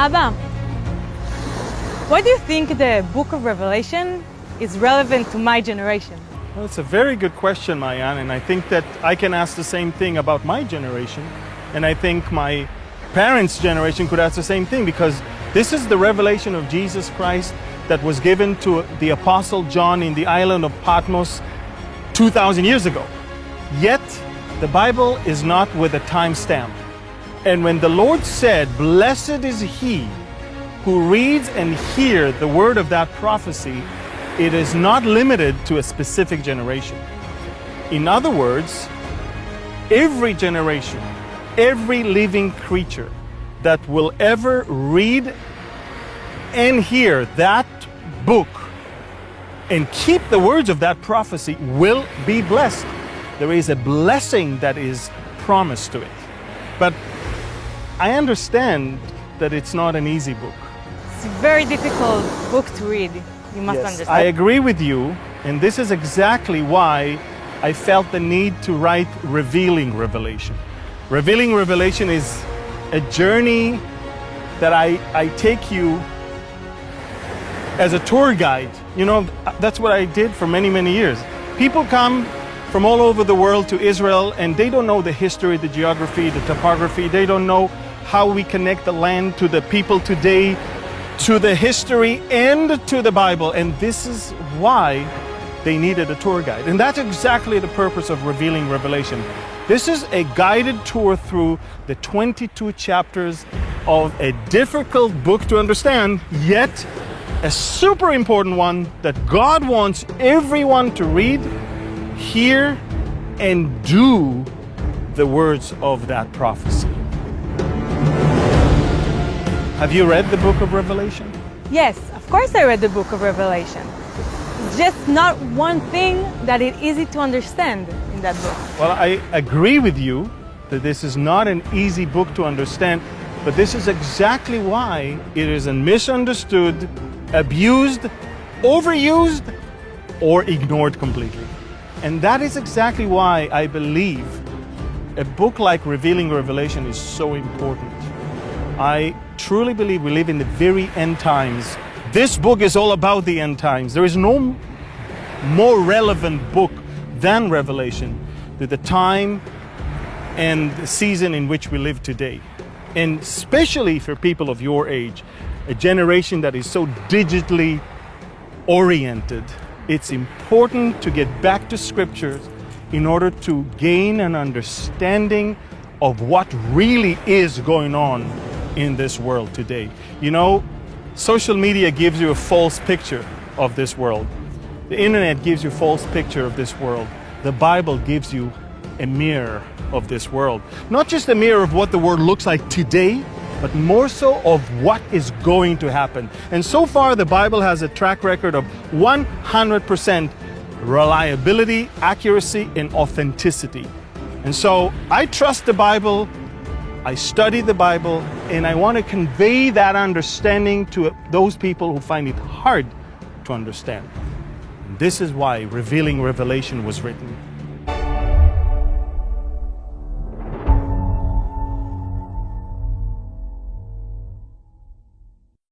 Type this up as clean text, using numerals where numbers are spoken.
Abba, why do you think the book of Revelation is relevant to my generation? Well, it's a very good question, Mayan, and I think that I can ask the same thing about my generation, and I think my parents' generation could ask the same thing, because this is the revelation of Jesus Christ that was given to the Apostle John in the island of Patmos 2,000 years ago. Yet, the Bible is not with a timestamp. And when the Lord said, "Blessed is he who reads and hears the word of that prophecy," it is not limited to a specific generation. In other words, every generation, every living creature that will ever read and hear that book and keep the words of that prophecy will be blessed. There is a blessing that is promised to it. But I understand that it's not an easy book. It's a very difficult book to read. You must understand. I agree with you, and this is exactly why I felt the need to write Revealing Revelation. Revealing Revelation is a journey that I take you as a tour guide. You know, that's what I did for many, many years. People come from all over the world to Israel, and they don't know the history, the geography, the topography. They don't know how we connect the land to the people today, to the history, and to the Bible. And this is why they needed a tour guide. And that's exactly the purpose of Revealing Revelation. This is a guided tour through the 22 chapters of a difficult book to understand, yet a super important one that God wants everyone to read, hear, and do the words of that prophecy. Have you read the book of Revelation? Yes, of course I read the book of Revelation. It's just not one thing that is easy to understand in that book. Well, I agree with you that this is not an easy book to understand, but this is exactly why it is misunderstood, abused, overused, or ignored completely. And that is exactly why I believe a book like Revealing Revelation is so important. I truly believe we live in the very end times. This book is all about the end times. There is no more relevant book than Revelation to the time and the season in which we live today. And especially for people of your age, a generation that is so digitally oriented, it's important to get back to scriptures in order to gain an understanding of what really is going on in this world today. You know, social media gives you a false picture of this world. The internet gives you a false picture of this world. The Bible gives you a mirror of this world. Not just a mirror of what the world looks like today, but more so of what is going to happen. And so far, the Bible has a track record of 100% reliability, accuracy, and authenticity. And so I trust the Bible, I study the Bible, and I want to convey that understanding to those people who find it hard to understand. And this is why Revealing Revelation was written.